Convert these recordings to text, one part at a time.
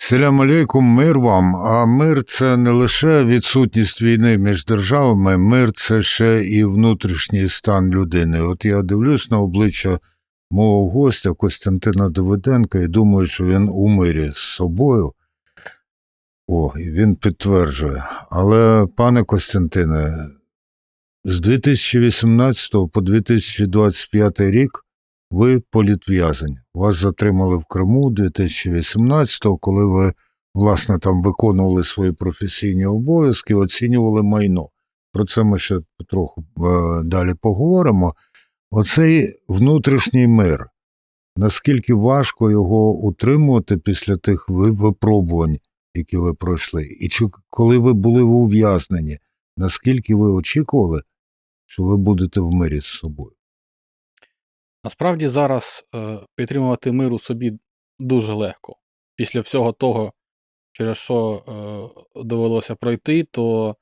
Селям алейкум, мир вам. А мир – це не лише відсутність війни між державами, мир – це ще і внутрішній стан людини. От я дивлюсь на обличчя мого гостя Костянтина Давиденка і думаю, що він у мирі з собою. І він підтверджує. Але, пане Костянтине, з 2018 по 2025 рік ви політв'язень. Вас затримали в Криму 2018-го, коли ви, власне, там виконували свої професійні обов'язки, оцінювали майно. Про це ми ще потроху далі поговоримо. Оцей внутрішній мир, наскільки важко його утримувати після тих випробувань, які ви пройшли? І чи коли ви були в ув'язненні, наскільки ви очікували, що ви будете в мирі з собою? Насправді зараз підтримувати мир у собі дуже легко. Після всього того, через що довелося пройти, то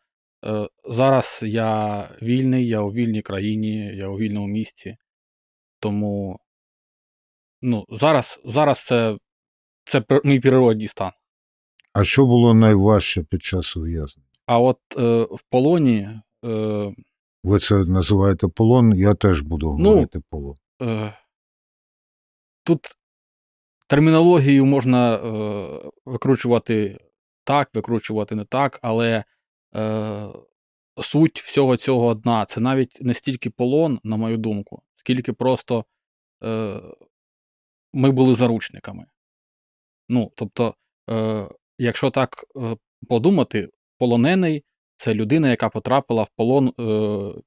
зараз я вільний, я у вільній країні, я у вільному місці. Тому зараз це мій природній стан. А що було найважче під час ув'язнення? А от в полоні... Ви це називаєте полон, я теж буду говорити полон. Тут термінологію можна викручувати так, викручувати не так, але суть всього цього одна. Це навіть не стільки полон, на мою думку, скільки просто ми були заручниками. Тобто, якщо так подумати, полонений – це людина, яка потрапила в полон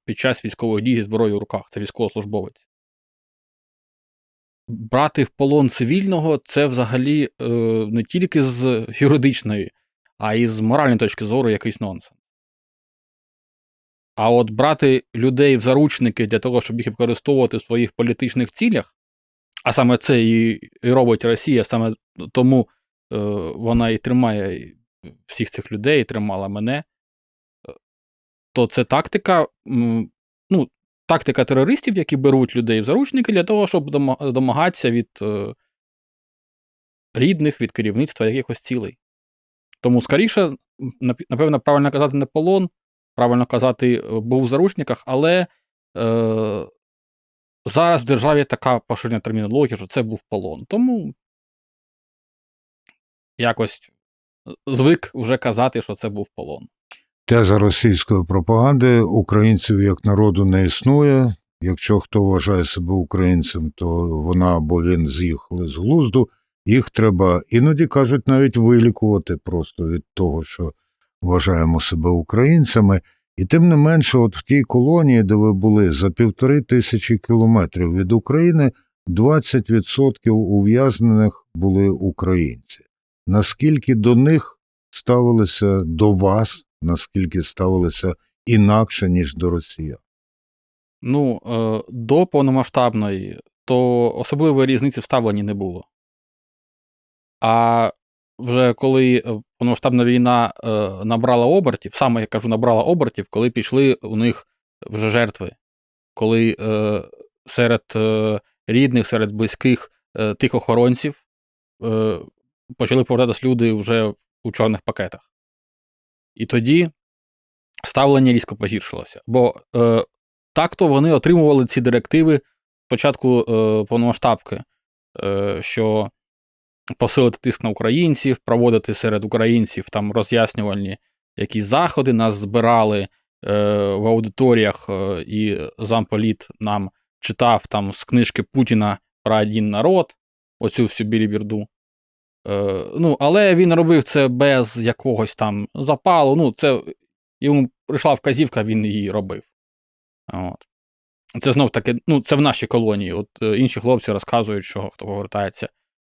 під час військової дії зі зброєю в руках. Це військовослужбовець. Брати в полон цивільного – це взагалі не тільки з юридичної, а й з моральної точки зору якийсь нонсенс. А от брати людей в заручники для того, щоб їх використовувати в своїх політичних цілях, а саме це і робить Росія, саме тому вона і тримає всіх цих людей, і тримала мене, то це тактика, тактика терористів, які беруть людей в заручники для того, щоб домагатися від рідних, від керівництва якихось цілей. Тому, скоріше, напевно, правильно казати не полон, правильно казати був в заручниках, але зараз в державі така поширена термінологія, що це був полон. Тому якось звик вже казати, що це був полон. Теза російської пропаганди: українців як народу не існує. Якщо хто вважає себе українцем, то вона або він з'їхали з глузду. Їх треба, іноді кажуть, навіть вилікувати просто від того, що вважаємо себе українцями. І тим не менше, от в тій колонії, де ви були, за 1500 кілометрів від України, 20% ув'язнених були українці. Наскільки до них ставилися, до вас, наскільки ставилися інакше, ніж до росіян? До повномасштабної, то особливої різниці в ставленні не було. А вже коли повномасштабна війна набрала обертів, саме я кажу, набрала обертів, коли пішли у них вже жертви, коли серед рідних, серед близьких тих охоронців почали повертатись люди вже у чорних пакетах. І тоді ставлення різко погіршилося. Бо так-то вони отримували ці директиви спочатку повномасштабки, що посилити тиск на українців, проводити серед українців там роз'яснювальні якісь заходи. Нас збирали в аудиторіях, і замполіт нам читав там з книжки Путіна про один народ, оцю всю біліберду. Але він робив це без якогось там запалу. Це йому прийшла вказівка, він її робив. Це знов таки, це в нашій колонії. От інші хлопці розказують, що хто повертається,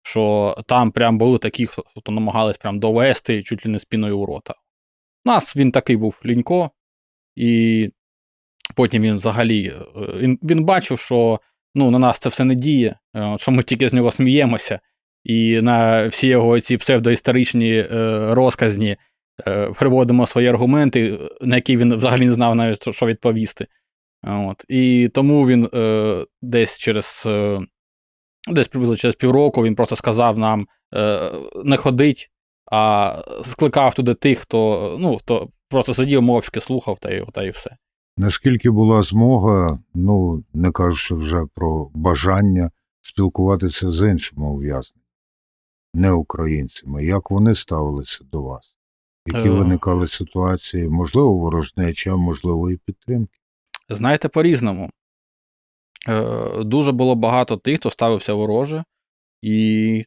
що там прям були такі, хто намагались прям довести чуть ли не спіною у рота. У нас він такий був лінько, і потім він взагалі, він бачив, що на нас це все не діє, що ми тільки з нього сміємося, і на всі його ці псевдоісторичні розказні приводимо свої аргументи, на які він взагалі не знав навіть, що відповісти. І тому він десь приблизно через півроку він просто сказав нам не ходить а скликав туди тих, хто просто сидів мовчки, слухав та й все. Наскільки була змога, не кажучи вже про бажання спілкуватися з іншими ув'язненими, не українцями, як вони ставилися до вас? Які виникали ситуації, можливо, ворожнечі, а можливо і підтримки? Знаєте, по-різному. Дуже було багато тих, хто ставився вороже, і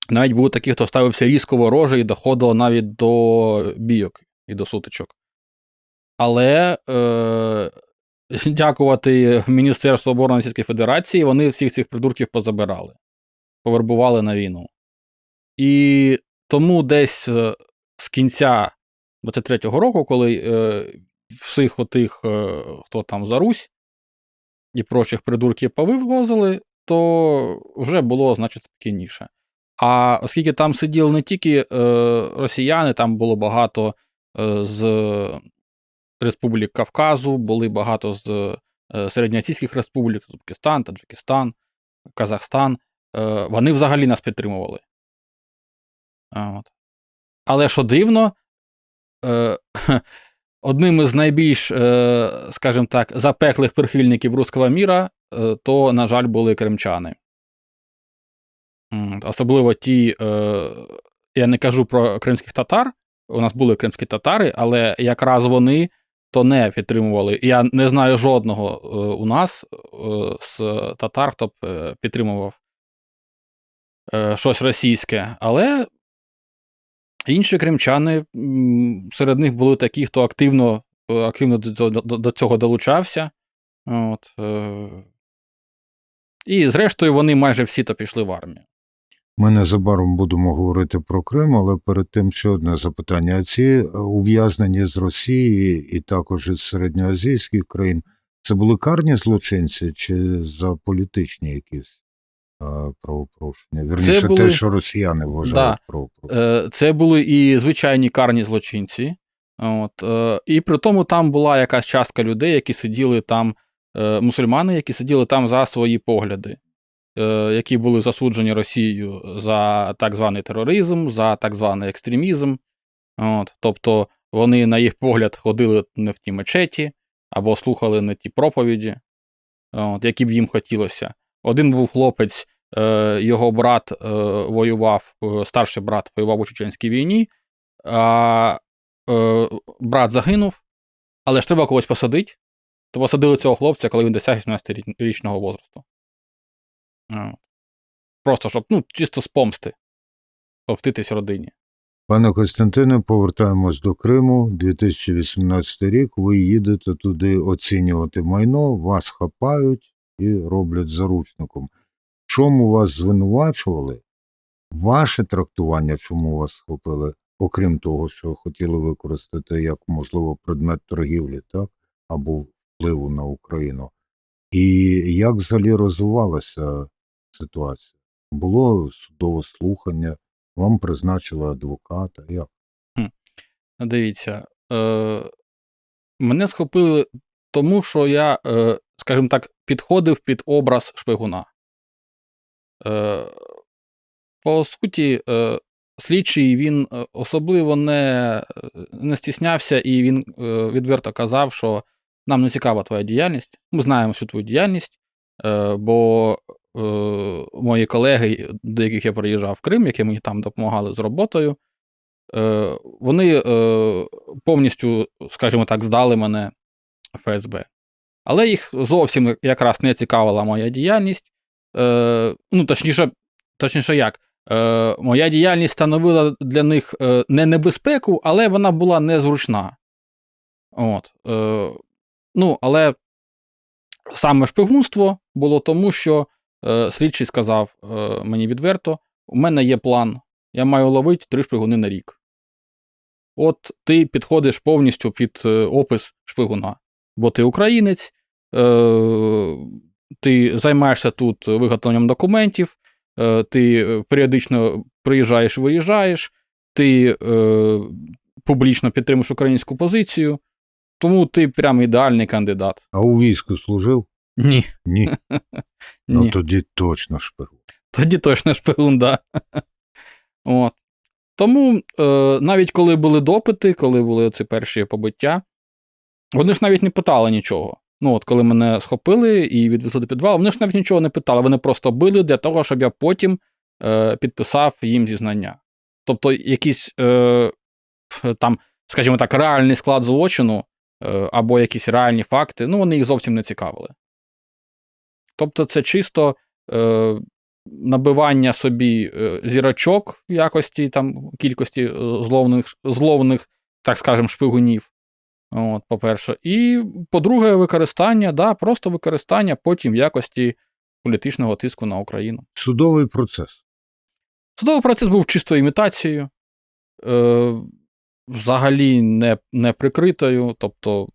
навіть були такі, хто ставився різко вороже і доходило навіть до бійок і до сутичок. Але дякувати Міністерству оборони Російської Федерації, вони всіх цих придурків позабирали, повербували на війну. І тому десь з кінця 23-го року, коли всіх отих, хто там за Русь і прочих придурків повивозили, то вже було, значить, спокійніше. А оскільки там сиділи не тільки росіяни, там було багато з республік Кавказу, були багато з середньоазійських республік, Узбекистан, Таджикистан, Казахстан, вони взагалі нас підтримували. От. Але що дивно, одним із найбільш, скажімо так, запеклих прихильників руського міра, то, на жаль, були кримчани. Особливо ті, я не кажу про кримських татар, у нас були кримські татари, але якраз вони то не підтримували. Я не знаю жодного у нас з татар, хто б підтримував щось російське, але інші кримчани, серед них були такі, хто активно до цього долучався. От. І зрештою вони майже всі то пішли в армію. Ми незабаром будемо говорити про Крим, але перед тим ще одне запитання. А ці ув'язнені з Росії і також із середньоазійських країн, це були карні злочинці чи за політичні якісь правопорушення? Вірніше, те, що росіяни вважають правопорушення. Це були і звичайні карні злочинці. От. І при тому там була якась частка людей, які сиділи там, мусульмани, які сиділи там за свої погляди, які були засуджені Росією за так званий тероризм, за так званий екстремізм. От. Тобто вони, на їх погляд, ходили не в ті мечеті або слухали не ті проповіді, які б їм хотілося. Один був хлопець, його брат воював, старший брат воював у Чеченській війні, а брат загинув, але ж треба когось посадити, то посадили цього хлопця, коли він досяг 18-річного возрасту. Просто, щоб, чисто з помсти, помститись родині. Пане Костянтине, повертаємось до Криму. 2018 рік, ви їдете туди оцінювати майно, вас хапають і роблять заручником. Чому вас звинувачували? Ваше трактування, чому вас схопили, окрім того, що хотіли використати як, можливо, предмет торгівлі, так? Або впливу на Україну. І як взагалі розвивалася ситуація? Було судове слухання, вам призначили адвоката, як? Дивіться, мене схопили тому, що я, скажімо так, підходив під образ шпигуна. По суті, слідчий, він особливо не стіснявся, і він відверто казав, що нам не цікава твоя діяльність, ми знаємо всю твою діяльність, бо мої колеги, до яких я приїжджав в Крим, які мені там допомагали з роботою, вони повністю, скажімо так, здали мене ФСБ. Але їх зовсім якраз не цікавила моя діяльність. Точніше як, моя діяльність становила для них не небезпеку, але вона була незручна. От. Але саме шпигунство було тому, що слідчий сказав мені відверто, у мене є план, я маю ловити 3 шпигуни на рік. От ти підходиш повністю під опис шпигуна, бо ти українець, ти займаєшся тут виготовленням документів, ти періодично приїжджаєш-виїжджаєш, ти публічно підтримуєш українську позицію, тому ти прям ідеальний кандидат. А у війську служив? Ні. Ні. Ну тоді точно шпигун. Тоді точно шпигун, да. От. Тому навіть коли були допити, коли були ці перші побиття, вони ж навіть не питали нічого. Ну, от коли мене схопили і відвезли до підвалу, вони ж навіть нічого не питали, вони просто били для того, щоб я потім підписав їм зізнання. Тобто якийсь, там, скажімо так, реальний склад злочину або якісь реальні факти, ну, вони їх зовсім не цікавили. Тобто це чисто набивання собі зірочок в якості, там, кількості зловних, так скажемо, шпигунів. От, по-перше. І, по-друге, використання, просто використання потім в якості політичного тиску на Україну. Судовий процес. Судовий процес був чисто імітацією, взагалі не прикритою, тобто,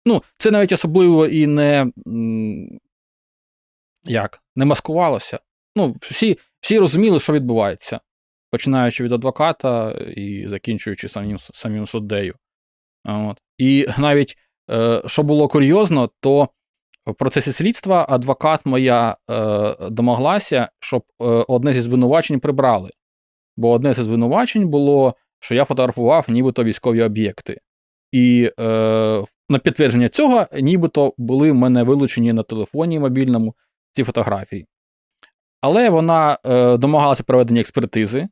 ну, це навіть особливо і не маскувалося. Ну, всі розуміли, що відбувається, починаючи від адвоката і закінчуючи самим суддею. От. І навіть, що було курйозно, то в процесі слідства адвокат моя домоглася, щоб одне зі звинувачень прибрали. Бо одне зі звинувачень було, що я фотографував нібито військові об'єкти. І на підтвердження цього нібито були в мене вилучені на телефоні мобільному ці фотографії. Але вона домагалася проведення експертизи,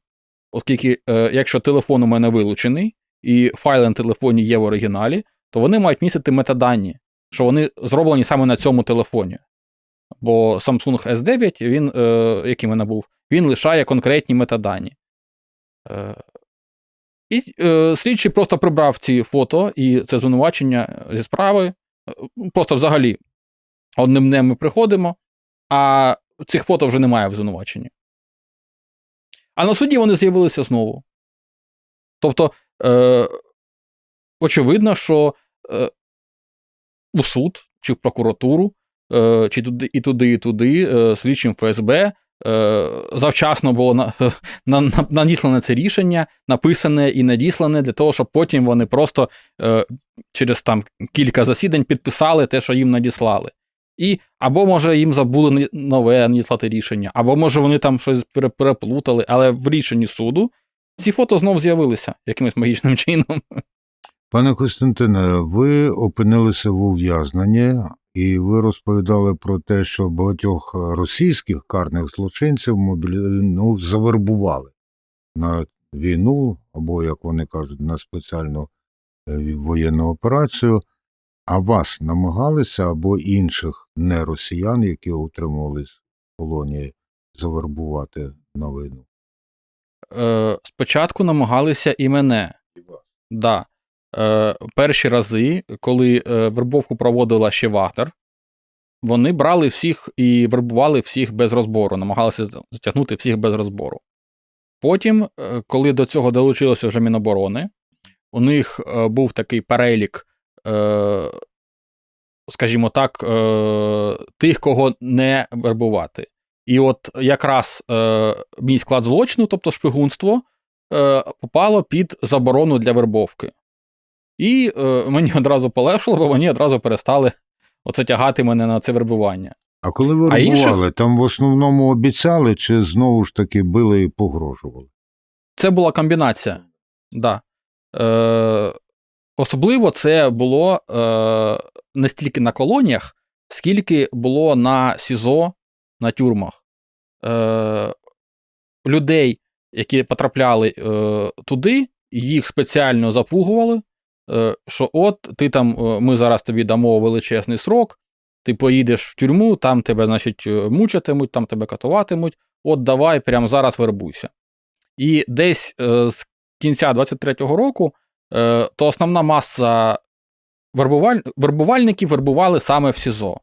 оскільки якщо телефон у мене вилучений, і файли на телефоні є в оригіналі, то вони мають містити метадані, що вони зроблені саме на цьому телефоні. Бо Samsung S9, він, який в мене був, він лишає конкретні метадані. І слідчий просто прибрав ці фото і це звинувачення зі справи. Просто взагалі одним днем ми приходимо, а цих фото вже немає в звинуваченні. А на суді вони з'явилися знову. Тобто, очевидно, що у суд, чи в прокуратуру, чи туди, слідчим ФСБ завчасно було надіслане це рішення, написане і надіслане для того, щоб потім вони просто через там кілька засідань підписали те, що їм надіслали. І або, може, їм забули нове надіслати рішення, або, може, вони там щось переплутали, але в рішенні суду ці фото знов з'явилися якимось магічним чином. Пане Костянтине, ви опинилися в ув'язненні, і ви розповідали про те, що багатьох російських карних злочинців завербували на війну, або, як вони кажуть, на спеціальну воєнну операцію. А вас намагалися або інших неросіян, які утримувались в полоні, завербувати на війну? Спочатку намагалися і мене. Да. Перші рази, коли вербовку проводила ще Вагнер, вони брали всіх і вербували всіх без розбору, намагалися затягнути всіх без розбору. Потім, коли до цього долучилося вже Міноборони, у них був такий перелік, скажімо так, тих, кого не вербувати. І от якраз мій склад злочину, тобто шпигунство, попало під заборону для вербовки. І мені одразу полегшило, бо мені одразу перестали оце тягати мене на це вербування. А коли вербували, там в основному обіцяли чи знову ж таки били і погрожували? Це була комбінація, да. Особливо це було не стільки на колоніях, скільки було на СІЗО, на тюрмах. Людей, які потрапляли туди, їх спеціально запугували, що от ти там, ми зараз тобі дамо величезний срок, ти поїдеш в тюрму, там тебе, значить, мучатимуть, там тебе катуватимуть, от давай, прямо зараз вербуйся. І десь з кінця 23-го року то основна маса вербувальників вербували саме в СІЗО.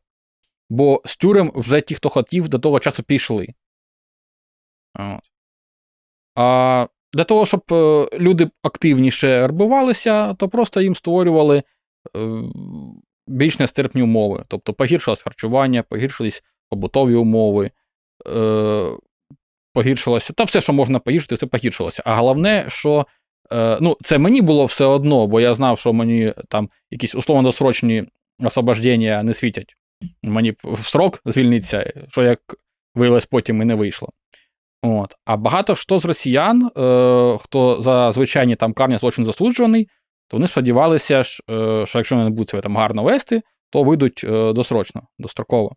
Бо з тюрем вже ті, хто хотів, до того часу пішли. От. А для того, щоб люди активніше вербувалися, то просто їм створювали більш нестерпні умови. Тобто погіршилось харчування, погіршились побутові умови, погіршилося, та все, що можна погіршити, це погіршилося. А головне, що це мені було все одно, бо я знав, що мені там якісь условно-досрочні освобождення не світять. Мені в срок звільниться, що як виявилось потім і не вийшло. От. А багато хто з росіян, хто за звичайні там карні злочин засуджений, то вони сподівалися, що якщо вони будуть себе там гарно вести, то вийдуть досрочно, достроково.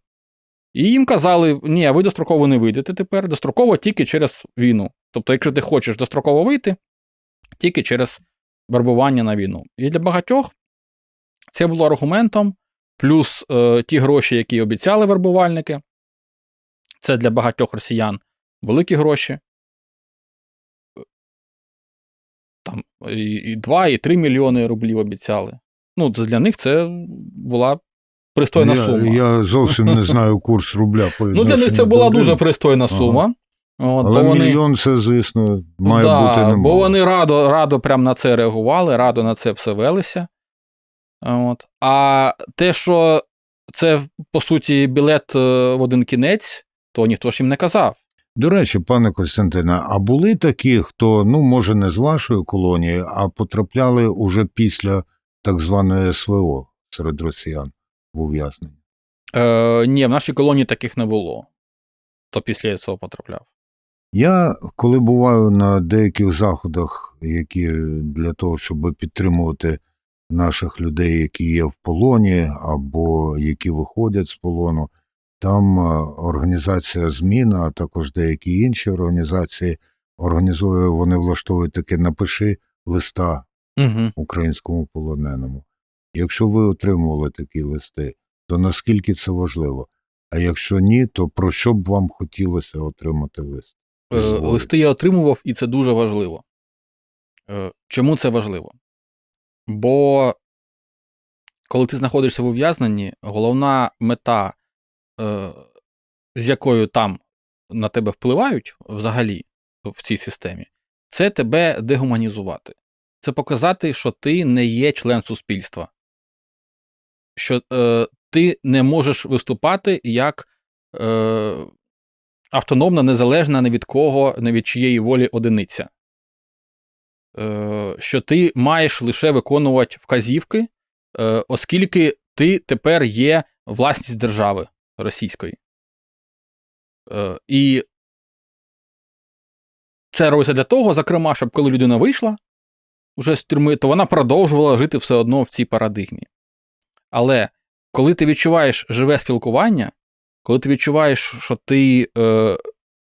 І їм казали, ні, ви достроково не вийдете тепер, достроково тільки через війну. Тобто, якщо ти хочеш достроково вийти, тільки через вербування на війну. І для багатьох це було аргументом, плюс ті гроші, які обіцяли вербувальники, це для багатьох росіян великі гроші. Там і 2, і 3 мільйони рублів обіцяли. Ну, для них це була пристойна сума. Я зовсім не знаю курс рубля. Ну, для них це була дуже пристойна сума. От, але мільйон це, звісно, має бути не може. Бо вони радо прямо на це реагували, радо на це все велися. От. А те, що це, по суті, білет в один кінець, то ніхто ж їм не казав. До речі, пане Костянтине, а були такі, хто, ну, може, не з вашої колонії, а потрапляли уже після так званої СВО серед росіян в ув'язнення? Ні, в нашій колонії таких не було. То після СВО потрапляв. Я, коли буваю на деяких заходах, які для того, щоб підтримувати наших людей, які є в полоні або які виходять з полону, там організація «Зміна», а також деякі інші організації вони влаштовують таке «напиши листа українському полоненому». Якщо ви отримували такі листи, то наскільки це важливо? А якщо ні, то про що б вам хотілося отримати лист? Листи я отримував, і це дуже важливо. Чому це важливо? Бо коли ти знаходишся в ув'язненні, головна мета, з якою там на тебе впливають взагалі в цій системі, це тебе дегуманізувати. Це показати, що ти не є член суспільства. Що ти не можеш виступати як автономна, незалежна ні від кого, ні від чиєї волі одиниця. Що ти маєш лише виконувати вказівки, оскільки ти тепер є власність держави російської. І це робиться для того, зокрема, щоб коли людина вийшла вже з тюрми, то вона продовжувала жити все одно в цій парадигмі. Але коли ти відчуваєш живе спілкування, коли ти відчуваєш, що ти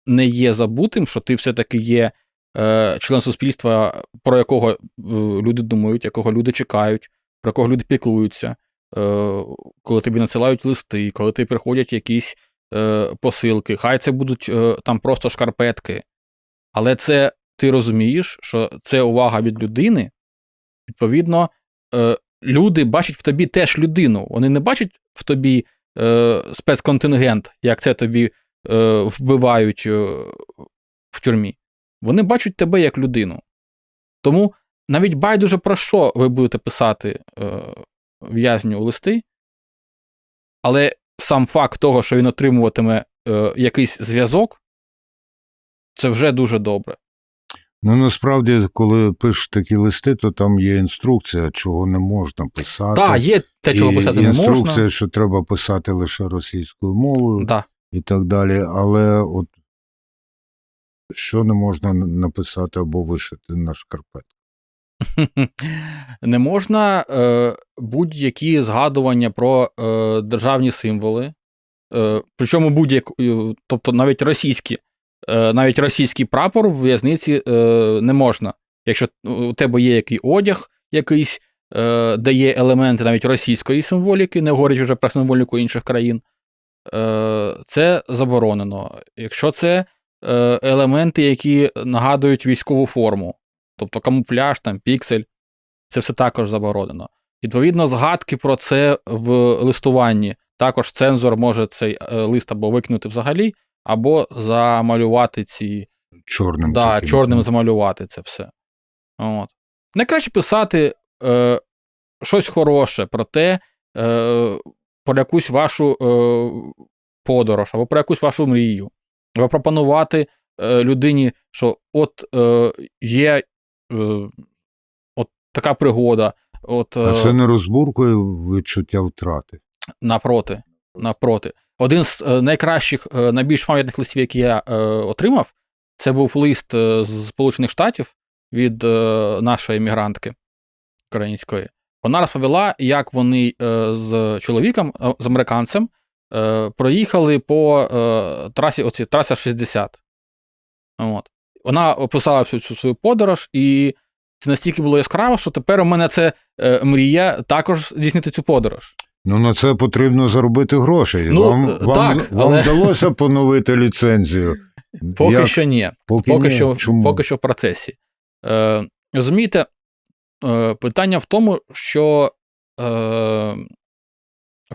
не є забутим, що ти все-таки є член суспільства, про якого люди думають, якого люди чекають, про якого люди піклуються, коли тобі надсилають листи, коли тобі приходять якісь посилки, хай це будуть там просто шкарпетки, але це ти розумієш, що це увага від людини, відповідно, люди бачать в тобі теж людину, вони не бачать в тобі спецконтингент, як це тобі вбивають в тюрмі. Вони бачать тебе як людину. Тому навіть байдуже про що ви будете писати в'язню листи, але сам факт того, що він отримуватиме якийсь зв'язок, це вже дуже добре. Ну, насправді, коли пишеш такі листи, то там є інструкція, чого не можна писати. Так, є те, чого писати не можна. Інструкція, що треба писати лише російською мовою і так далі. Але от що не можна написати або вишити на шкарпетку? Не можна будь-які згадування про державні символи, причому тобто навіть російський прапор в в'язниці не можна. Якщо у тебе є який одяг якийсь, де є елементи навіть російської символіки, не говорять вже про символіку інших країн, це заборонено. Якщо це елементи, які нагадують військову форму, тобто камуфляж, там, піксель, це все також заборонено. Відповідно, згадки про це в листуванні, також цензор може цей лист або викинути взагалі, або замалювати ці... Чорним замалювати це все. От. Найкраще писати щось хороше про те, про якусь вашу подорож, або про якусь вашу мрію. Або пропонувати людині, що от є от така пригода. А це не розбуркує відчуття втрати? Напроти. Один з найкращих, найбільш пам'ятних листів, які я отримав, Це був лист з Сполучених Штатів від нашої емігрантки української. Вона розповіла, як вони з чоловіком, з американцем, проїхали по траса 60. От. Вона описала всю цю свою подорож, і це настільки було яскраво, що тепер у мене це мрія також здійснити цю подорож. Ну, на це потрібно заробити грошей. Ну, вам але... вдалося поновити ліцензію? Поки що ні. Чому? Поки що в процесі. Розумієте, питання в тому, що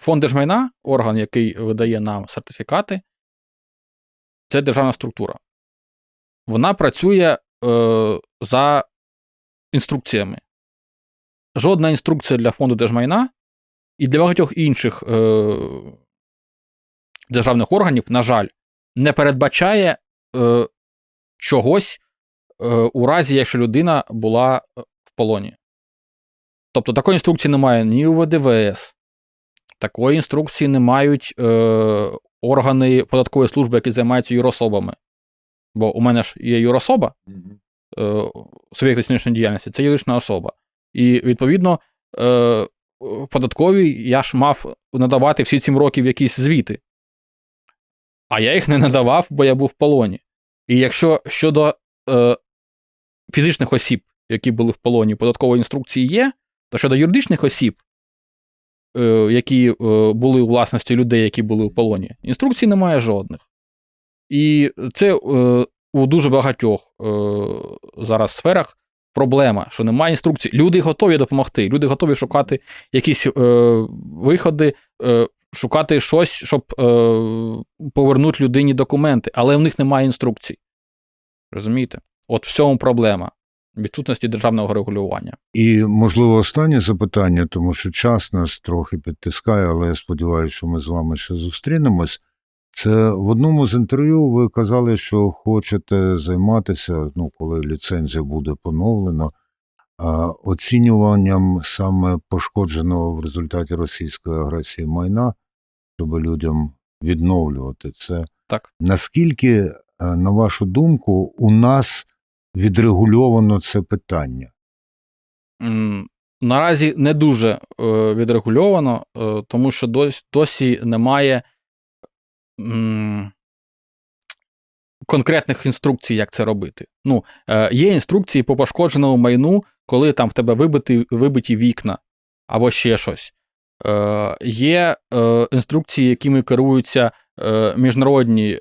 Фонд держмайна, орган, який видає нам сертифікати, це державна структура. Вона працює за інструкціями. Жодна інструкція для Фонду держмайна і для багатьох інших державних органів, на жаль, не передбачає чогось у разі, якщо людина була в полоні. Тобто такої інструкції немає ні у ВДВС, такої інструкції не мають органи податкової служби, які займаються юрособами. Бо у мене ж є юрособа, суб'єкт економічної діяльності, це юридична особа. І, відповідно, податковій я ж мав надавати всі 7 років якісь звіти. А я їх не надавав, бо я був в полоні. І якщо щодо фізичних осіб, які були в полоні, податкової інструкції є, то щодо юридичних осіб, які були у власності людей, які були в полоні, інструкцій немає жодних. І це у дуже багатьох зараз сферах проблема, що немає інструкцій. Люди готові допомогти, люди готові шукати якісь виходи, шукати щось, щоб повернути людині документи, але в них немає інструкцій. Розумієте? От в цьому проблема відсутності державного регулювання. І, можливо, останнє запитання, тому що час нас трохи підтискає, але я сподіваюся, що ми з вами ще зустрінемось. Це в одному з інтерв'ю ви казали, що хочете займатися, коли ліцензія буде поновлена, оцінюванням саме пошкодженого в результаті російської агресії майна, щоб людям відновлювати це. Так. Наскільки, на вашу думку, у нас відрегульовано це питання? Наразі не дуже відрегульовано, тому що досі немає конкретних інструкцій, як це робити. Є інструкції по пошкодженому майну, коли там в тебе вибиті вікна або ще щось. Є інструкції, якими керуються міжнародні,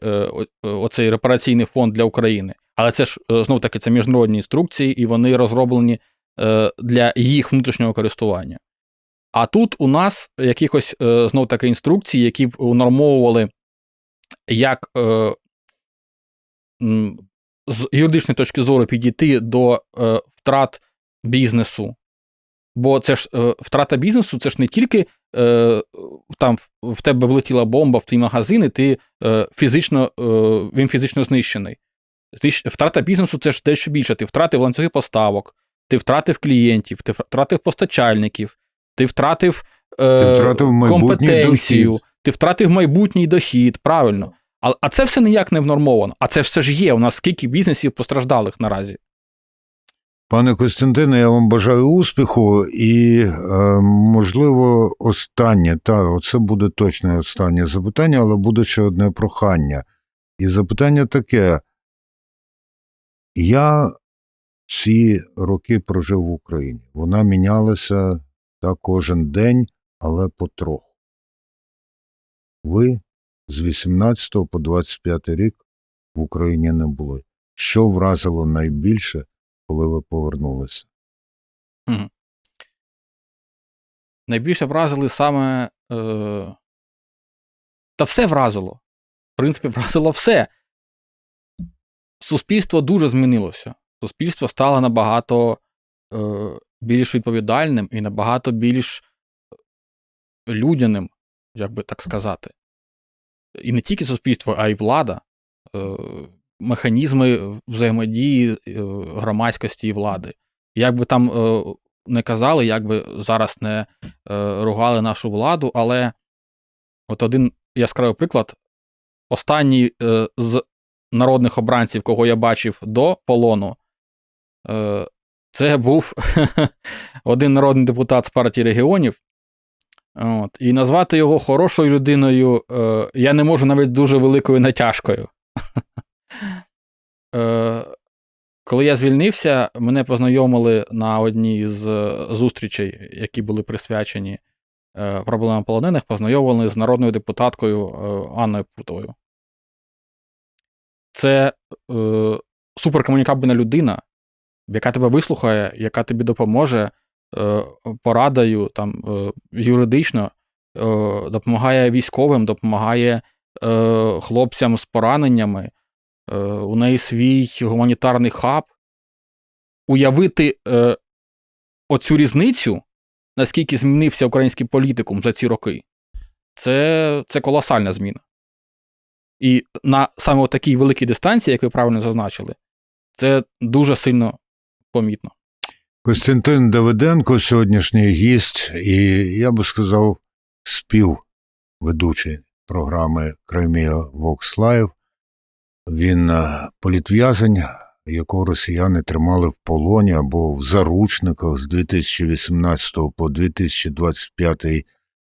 оцей репараційний фонд для України. Але це ж, знов-таки, це міжнародні інструкції, і вони розроблені для їх внутрішнього користування. А тут у нас якихось, знов-таки, інструкції, які б унормовували, як з юридичної точки зору підійти до втрат бізнесу. Бо це ж втрата бізнесу, це ж не тільки там в тебе влетіла бомба в твій магазин, і ти він фізично знищений. Втрата бізнесу – це ж дещо більше. Ти втратив ланцюги поставок, ти втратив клієнтів, ти втратив постачальників, ти втратив компетенцію, ти втратив майбутній дохід, правильно. А це все ніяк не внормовано. А це все ж є. У нас скільки бізнесів постраждалих наразі. Пане Костянтине, я вам бажаю успіху і, можливо, останнє, оце буде точне останнє запитання, але буде ще одне прохання. І запитання таке. Я ці роки прожив в Україні. Вона мінялася кожен день, але потроху. Ви з 18 по 25 рік в Україні не були. Що вразило найбільше, коли ви повернулися? Найбільше вразили саме... Та все вразило. В принципі, вразило все. Суспільство дуже змінилося. Суспільство стало набагато більш відповідальним і набагато більш людяним, як би так сказати. І не тільки суспільство, а й влада. Механізми взаємодії громадськості і влади. Як би там не казали, як би зараз не ругали нашу владу, але от один яскравий приклад. Останній з народних обранців, кого я бачив до полону, це був один народний депутат з партії регіонів. От, і назвати його хорошою людиною я не можу навіть дуже великою натяжкою. Коли я звільнився, мене познайомили на одній з зустрічей, які були присвячені проблемам полонених, познайомили з народною депутаткою Анною Пуртовою. Це суперкомунікабельна людина, яка тебе вислухає, яка тобі допоможе порадою там, юридично, допомагає військовим, допомагає хлопцям з пораненнями. У неї свій гуманітарний хаб. Уявити оцю різницю, наскільки змінився український політикум за ці роки, це колосальна зміна. І на саме такій великій дистанції, як ви правильно зазначили, це дуже сильно помітно. Костянтин Давиденко, сьогоднішній гість, і, я би сказав, співведучий програми Crimea Vox Live. Він політв'язень, якого росіяни тримали в полоні або в заручниках з 2018 по 2025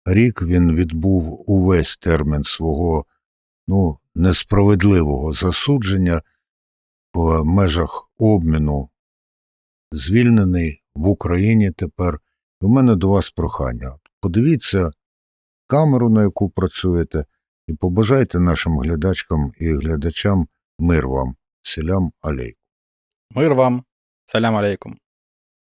рік. Він відбув увесь термін свого несправедливого засудження в межах обміну. Звільнений в Україні тепер. У мене до вас прохання. Подивіться камеру, на яку працюєте, і побажайте нашим глядачкам і глядачам мир вам. Селям алейкум. Мир вам. Салям алейкум.